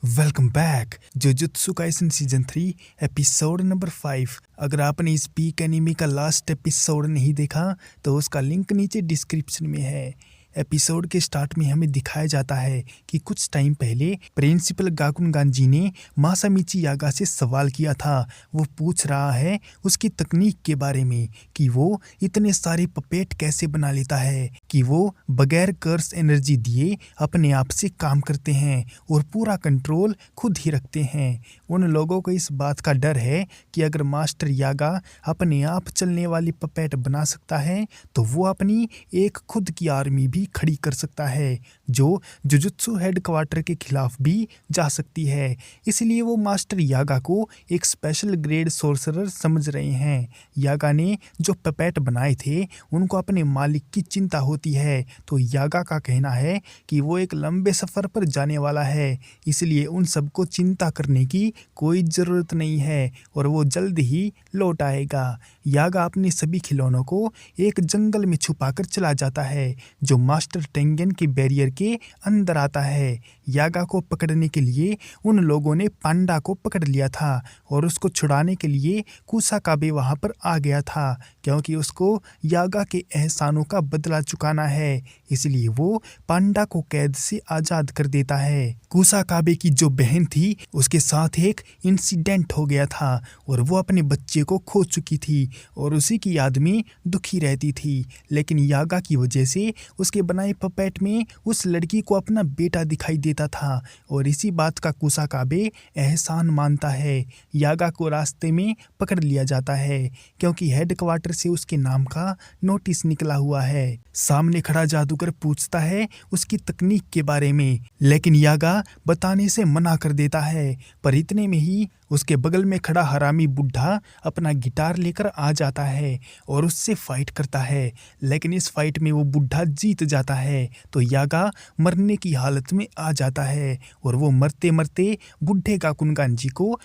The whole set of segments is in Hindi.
Welcome back jujutsu Kaisen season 3 episode number 5। अगर आपने इस पीक एनिमी का लास्ट एपिसोड नहीं देखा तो उसका लिंक नीचे डिस्क्रिप्शन में है। एपिसोड के स्टार्ट में हमें दिखाया जाता है कि कुछ टाइम पहले प्रिंसिपल गाकुनगांजी ने मासामिची यागा से सवाल किया था। वो पूछ रहा है उसकी तकनीक के बारे में कि वो इतने सारे पपेट कैसे बना लेता है, कि वो बगैर कर्स एनर्जी दिए अपने आप से काम करते हैं और पूरा कंट्रोल खुद ही रखते हैं। उन लोगों को इस बात का डर है कि अगर मास्टर यागा अपने आप चलने वाली पपेट बना सकता है तो वो अपनी एक खुद की आर्मी भी खड़ी कर सकता है जो जुजुत्सु हेडक्वार्टर के खिलाफ भी जा सकती है। इसलिए वो मास्टर यागा को एक स्पेशल ग्रेड सोर्सरर समझ रहे हैं। यागा ने जो पपेट बनाए थे उनको अपने मालिक की चिंता होती है, तो यागा का कहना है कि वो एक लंबे सफर पर जाने वाला है, इसलिए उन सबको चिंता करने की कोई ज़रूरत नहीं है और वो जल्द ही लौट आएगा। यागा अपने सभी खिलौनों को एक जंगल में छुपाकर चला जाता है जो मास्टर टेंगेन के बैरियर के अंदर आता है। यागा को पकड़ने के लिए उन लोगों ने पांडा को पकड़ लिया था और उसको छुड़ाने के लिए कुसाकाबे वहां पर आ गया था, क्योंकि उसको यागा के एहसानों का बदला चुकाना है। इसलिए वो पांडा को कैद से आजाद कर देता है। कुसाकाबे की जो बहन थी उसके साथ एक इंसिडेंट हो गया था और वो अपने बच्चे को खो चुकी थी और उसी की याद में दुखी रहती थी, लेकिन यागा की वजह से उसके बनाए पपेट में उस लड़की को अपना बेटा दिखाई देता था और इसी बात का कुसाकाबे एहसान मानता है। यागा को रास्ते में पकड़ लिया जाता है क्योंकि हेडक्वार्टर से उसके नाम का नोटिस निकला हुआ है। सामने खड़ा जादूगर पूछता है उसकी तकनीक के बारे में, लेकिन यागा बताने से मना कर देता है। पर इतने में ही उसके बगल में खड़ा हरामी बुढ़ा अपना गिटार लेकर आ जाता है और उससे फाइट करता है, लेकिन इस फाइट में वो बुढ़ा जीत जाता है तो यागा मरने की हालत में आ जाता है और वो मरते मरते बुढ़े गाकुनगांजी को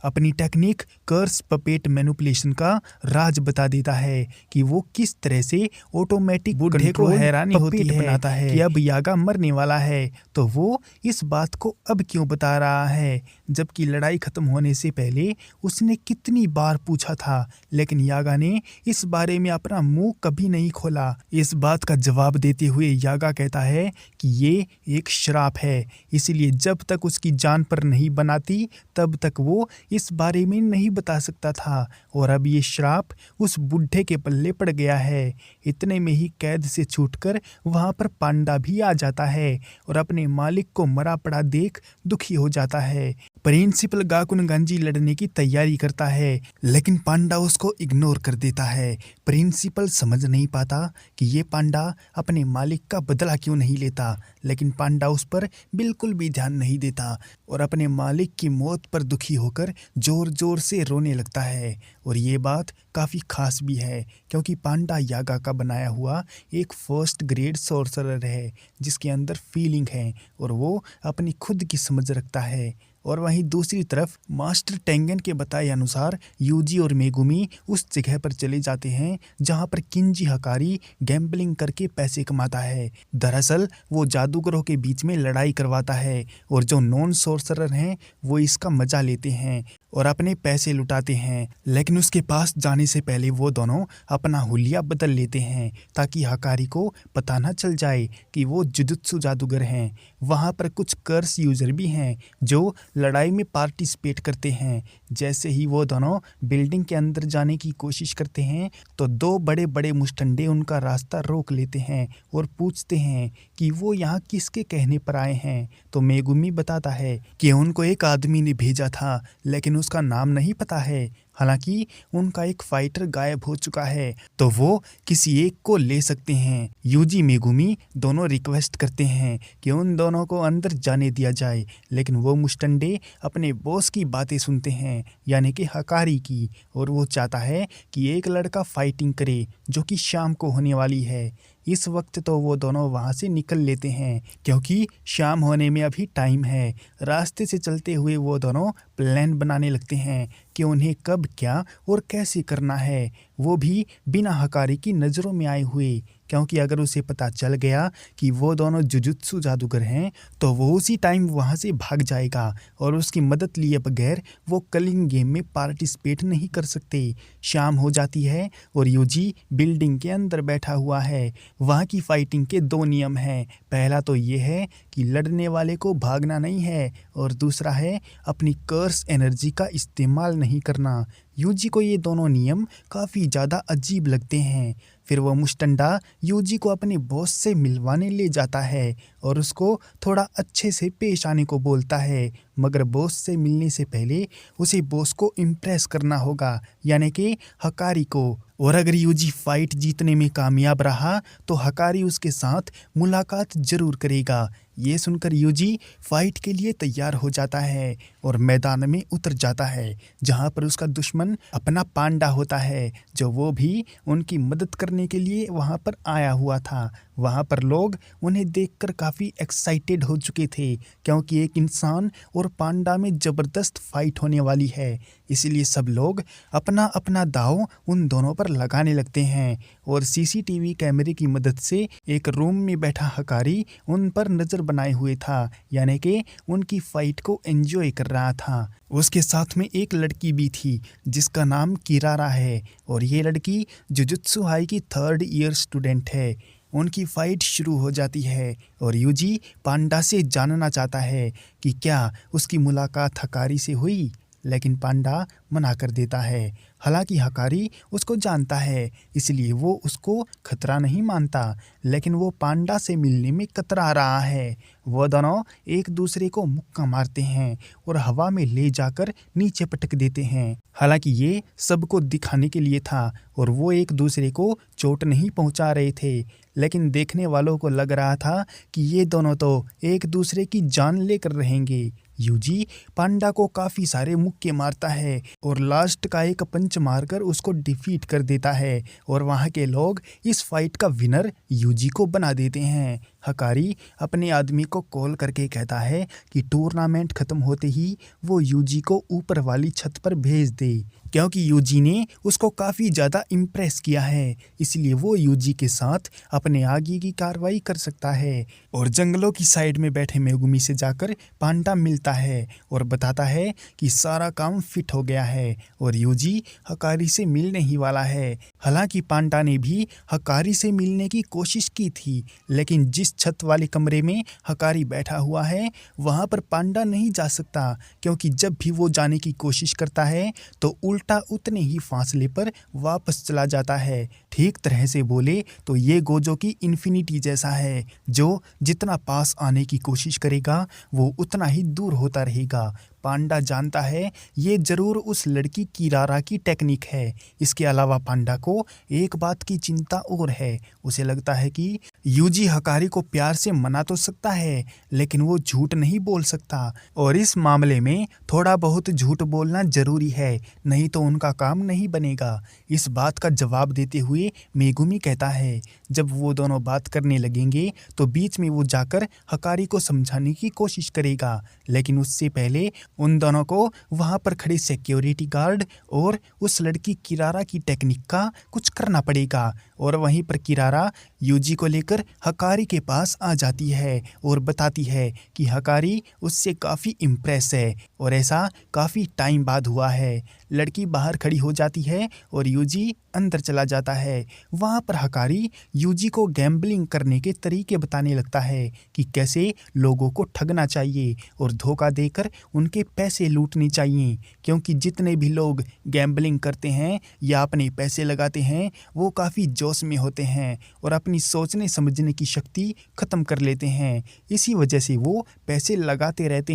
अपनी टेक्निक कर्स पपेट मैनिपुलेशन का राज बता देता है कि वो किस तरह से ऑटोमेटिक बुढ़े को हैरानी होती है बनाता है कि अब यागा मरने वाला है, तो वो इस बात को अब क्यों बता रहा है, जबकि लड़ाई खत्म होने से पहले उसने कितनी बार पूछा था, लेकिन यागा ने इस बारे में अपना मुंह कभी नहीं खोला। इस बात का जवाब देते हुए यागा कहता है कि ये एक श्राप है, इसलिए जब तक उसकी जान पर नहीं बनाती तब तक वो इस बारे में नहीं बता सकता था और अब ये श्राप उस बुढ़े के पल्ले पड़ गया है। इतने में ही कैद से छूटकर वहां पर पांडा भी आ जाता है और अपने मालिक को मरा पड़ा देख दुखी हो जाता है। प्रिंसिपल गाकुनगांजी लड़ने की तैयारी करता है, लेकिन पांडा उसको इग्नोर कर देता है। प्रिंसिपल समझ नहीं पाता कि ये पांडा अपने मालिक का बदला क्यों नहीं लेता, लेकिन पांडा उस पर बिल्कुल भी ध्यान नहीं देता और अपने मालिक की मौत पर दुखी होकर जोर जोर से रोने लगता है। और ये बात काफ़ी खास भी है क्योंकि पांडा यागा का बनाया हुआ एक फर्स्ट ग्रेड सोर्सरर है जिसके अंदर फीलिंग है और वो अपनी खुद की समझ रखता है। और वहीं दूसरी तरफ मास्टर टेंगेन के बताए अनुसार यूजी और मेगुमी उस जगह पर चले जाते हैं जहां पर किंजी हकारी गैम्बलिंग करके पैसे कमाता है। दरअसल वो जादूगरों के बीच में लड़ाई करवाता है और जो नॉन सोर्सरर हैं वो इसका मजा लेते हैं और अपने पैसे लुटाते हैं, लेकिन उसके पास जाने से पहले वो दोनों अपना हुलिया बदल लेते हैं ताकि हकारी को पता न चल जाए कि वो जुजुत्सु जादूगर हैं। वहाँ पर कुछ कर्स यूजर भी हैं जो लड़ाई में पार्टिसिपेट करते हैं। जैसे ही वो दोनों बिल्डिंग के अंदर जाने की कोशिश करते हैं तो दो बड़े बड़े मुस्टंडे उनका रास्ता रोक लेते हैं और पूछते हैं कि वो यहाँ किसके कहने पर आए हैं। तो मेगुमी बताता है कि उनको एक आदमी ने भेजा था, लेकिन उसका नाम नहीं पता है। हालांकि उनका एक फाइटर गायब हो चुका है तो वो किसी एक को ले सकते हैं। यूजी मेगुमी दोनों रिक्वेस्ट करते हैं कि उन दोनों को अंदर जाने दिया जाए, लेकिन वो मुस्टंडे अपने बॉस की बातें सुनते हैं, यानी कि हकारी की, और वो चाहता है कि एक लड़का फाइटिंग करे जो कि शाम को होने वाली है। इस वक्त तो वो दोनों वहाँ से निकल लेते हैं क्योंकि शाम होने में अभी टाइम है। रास्ते से चलते हुए वो दोनों प्लान बनाने लगते हैं कि उन्हें कब क्या और कैसे करना है, वो भी बिना हकारी की नज़रों में आए हुए। क्योंकि अगर उसे पता चल गया कि वो दोनों जुजुत्सु जादूगर हैं तो वो उसी टाइम वहाँ से भाग जाएगा और उसकी मदद लिए बगैर वो कलिंग गेम में पार्टिसिपेट नहीं कर सकते। शाम हो जाती है और यूजी बिल्डिंग के अंदर बैठा हुआ है। वहाँ की फाइटिंग के 2 नियम हैं। पहला तो ये है कि लड़ने वाले को भागना नहीं है और दूसरा है अपनी कर्स एनर्जी का इस्तेमाल नहीं करना। यूजी को ये दोनों नियम काफ़ी ज़्यादा अजीब लगते हैं। फिर वो मुस्टंडा यूजी को अपने बॉस से मिलवाने ले जाता है और उसको थोड़ा अच्छे से पेश आने को बोलता है, मगर बॉस से मिलने से पहले उसे बॉस को इम्प्रेस करना होगा, यानी कि हकारी को। और अगर यूजी फाइट जीतने में कामयाब रहा तो हकारी उसके साथ मुलाकात जरूर करेगा। ये सुनकर यूजी फाइट के लिए तैयार हो जाता है और मैदान में उतर जाता है, जहाँ पर उसका दुश्मन अपना पांडा होता है, जो वो भी उनकी मदद करने के लिए वहाँ पर आया हुआ था। वहाँ पर लोग उन्हें देखकर काफ़ी एक्साइटेड हो चुके थे, क्योंकि एक इंसान और पांडा में ज़बरदस्त फाइट होने वाली है। इसलिए सब लोग अपना अपना दांव उन दोनों पर लगाने लगते हैं और सीसीटीवी कैमरे की मदद से एक रूम में बैठा हकारी उन पर नज़र बनाए हुए था, यानी कि उनकी फाइट को एंजॉय कर रहा था। उसके साथ में एक लड़की भी थी जिसका नाम किरारा है और ये लड़की जुजुत्सु हाई की 3rd ईयर स्टूडेंट है। उनकी फाइट शुरू हो जाती है और यूजी पांडा से जानना चाहता है कि क्या उसकी मुलाकात हकारी से हुई, लेकिन पांडा मना कर देता है। हालांकि हकारी उसको जानता है, इसलिए वो उसको खतरा नहीं मानता, लेकिन वो पांडा से मिलने में कतरा रहा है। वो दोनों एक दूसरे को मुक्का मारते हैं और हवा में ले जाकर नीचे पटक देते हैं। हालांकि ये सबको दिखाने के लिए था और वो एक दूसरे को चोट नहीं पहुंचा रहे थे, लेकिन देखने वालों को लग रहा था कि ये दोनों तो एक दूसरे की जान लेकर रहेंगे। यूजी पांडा को काफ़ी सारे मुक्के मारता है और लास्ट का एक पंच मारकर उसको डिफीट कर देता है और वहाँ के लोग इस फाइट का विनर यूजी को बना देते हैं। हकारी अपने आदमी को कॉल करके कहता है कि टूर्नामेंट ख़त्म होते ही वो यूजी को ऊपर वाली छत पर भेज दे, क्योंकि यूजी ने उसको काफ़ी ज़्यादा इम्प्रेस किया है, इसलिए वो यूजी के साथ अपने आगे की कार्रवाई कर सकता है। और जंगलों की साइड में बैठे मेगुमी से जाकर पांडा मिलता है और बताता है कि सारा काम फिट हो गया है और यूजी हकारी से मिलने ही वाला है। हालांकि पांडा ने भी हकारी से मिलने की कोशिश की थी, लेकिन जिस छत वाले कमरे में हकारी बैठा हुआ है वहाँ पर पांडा नहीं जा सकता, क्योंकि जब भी वो जाने की कोशिश करता है तो उल्टा उतने ही फासले पर वापस चला जाता है। ठीक तरह से बोले तो ये गोजो की इन्फिनिटी जैसा है, जो जितना पास आने की कोशिश करेगा वो उतना ही दूर होता रहेगा। पांडा जानता है ये जरूर उस लड़की किरारा की टेक्निक है। इसके अलावा पांडा को एक बात की चिंता और है। उसे लगता है कि यूजी हकारी को प्यार से मना तो सकता है, लेकिन वो झूठ नहीं बोल सकता, और इस मामले में थोड़ा बहुत झूठ बोलना जरूरी है, नहीं तो उनका काम नहीं बनेगा। इस बात का जवाब देते हुए मेगुमी कहता है जब वो दोनों बात करने लगेंगे तो बीच में वो जाकर हकारी को समझाने की कोशिश करेगा, लेकिन उससे पहले उन दोनों को वहाँ पर खड़े सिक्योरिटी गार्ड और उस लड़की किरारा की टेक्निक का कुछ करना पड़ेगा। और वहीं पर किरारा यूजी को लेकर हकारी के पास आ जाती है और बताती है कि हकारी उससे काफ़ी इम्प्रेस है और ऐसा काफ़ी टाइम बाद हुआ है। लड़की बाहर खड़ी हो जाती है और यूजी अंदर चला जाता है। वहाँ पर हकारी यूजी को गैम्बलिंग करने के तरीके बताने लगता है कि कैसे लोगों को ठगना चाहिए और धोखा देकर उनके पैसे लूटने चाहिए, क्योंकि जितने भी लोग गैम्बलिंग करते हैं या अपने पैसे लगाते हैं वो काफ़ी जोश में होते हैं और अपनी सोचने समझने की शक्ति ख़त्म कर लेते हैं। इसी वजह से वो पैसे लगाते रहते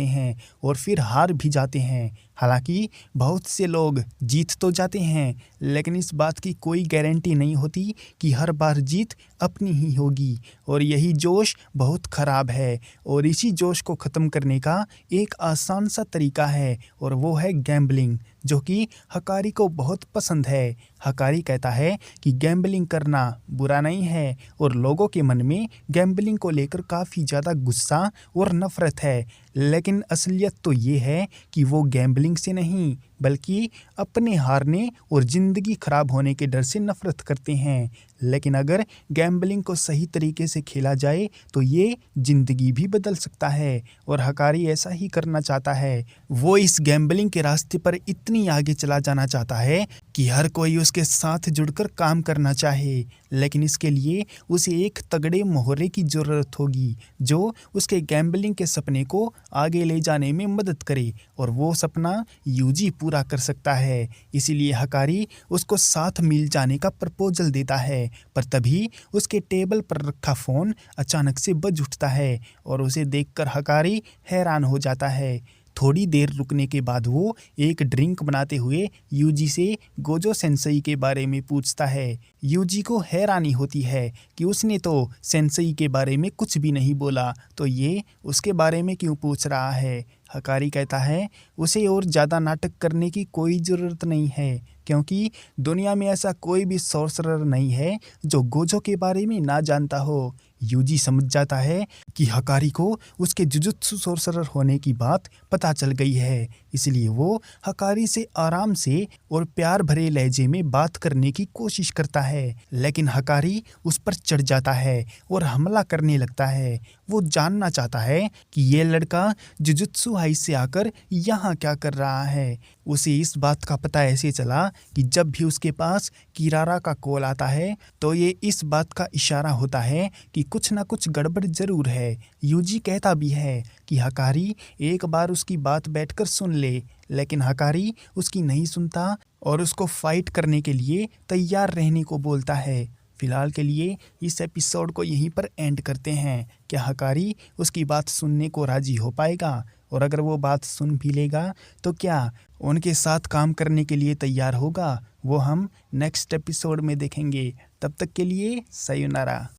हैं और फिर हार भी जाते हैं। हालांकि बहुत से लोग जीत तो जाते हैं, लेकिन इस बात की कोई गारंटी नहीं होती कि हर बार जीत अपनी ही होगी, और यही जोश बहुत ख़राब है। और इसी जोश को ख़त्म करने का एक आसान सा तरीका है और वो है गैम्बलिंग, जो कि हकारी को बहुत पसंद है। हकारी कहता है कि गैम्बलिंग करना बुरा नहीं है और लोगों के मन में गैम्बलिंग को लेकर काफ़ी ज़्यादा गुस्सा और नफ़रत है, लेकिन असलियत तो ये है कि वो गैम्बलिंग से नहीं बल्कि अपने हारने और ज़िंदगी खराब होने के डर से नफरत करते हैं। लेकिन अगर गैम्बलिंग को सही तरीके से खेला जाए तो ये ज़िंदगी भी बदल सकता है, और हकारी ऐसा ही करना चाहता है। वो इस गैम्बलिंग के रास्ते पर इतनी आगे चला जाना चाहता है कि हर कोई उसके साथ जुड़कर काम करना चाहे, लेकिन इसके लिए उसे एक तगड़े मोहरे की ज़रूरत होगी जो उसके गैम्बलिंग के सपने को आगे ले जाने में मदद करे, और वो सपना यूजी पूरा कर सकता है। इसीलिए हकारी उसको साथ मिल जाने का प्रपोजल देता है, पर तभी उसके टेबल पर रखा फ़ोन अचानक से बज उठता है और उसे देखकर हकारी हैरान हो जाता है। थोड़ी देर रुकने के बाद वो एक ड्रिंक बनाते हुए यूजी से गोजो सेंसेई के बारे में पूछता है। यूजी को हैरानी होती है कि उसने तो सेंसेई के बारे में कुछ भी नहीं बोला, तो ये उसके बारे में क्यों पूछ रहा है। हकारी कहता है उसे और ज़्यादा नाटक करने की कोई ज़रूरत नहीं है, क्योंकि दुनिया में ऐसा कोई भी सॉर्सरर नहीं है जो गोजो के बारे में ना जानता हो। यूजी समझ जाता है कि हकारी को उसके जुजुत्सु सॉर्सरर होने की बात पता चल गई है, इसलिए वो हकारी से आराम से और प्यार भरे लहजे में बात करने की कोशिश करता है। लेकिन हकारी उस पर चढ़ जाता है और हमला करने लगता है। वो जानना चाहता है कि ये लड़का जुजुत्सु हाई से आकर यहाँ क्या कर रहा है। उसे इस बात का पता ऐसे चला कि जब भी उसके पास किरारा का कॉल आता है तो ये इस बात का इशारा होता है कि कुछ ना कुछ गड़बड़ जरूर है। यूजी कहता भी है कि हकारी एक बार उसकी बात बैठकर सुन ले, लेकिन हकारी उसकी नहीं सुनता और उसको फाइट करने के लिए तैयार रहने को बोलता है। फिलहाल के लिए इस एपिसोड को यहीं पर एंड करते हैं। क्या हकारी उसकी बात सुनने को राजी हो पाएगा, और अगर वो बात सुन भी लेगा तो क्या उनके साथ काम करने के लिए तैयार होगा, वो हम नेक्स्ट एपिसोड में देखेंगे। तब तक के लिए सायोनारा।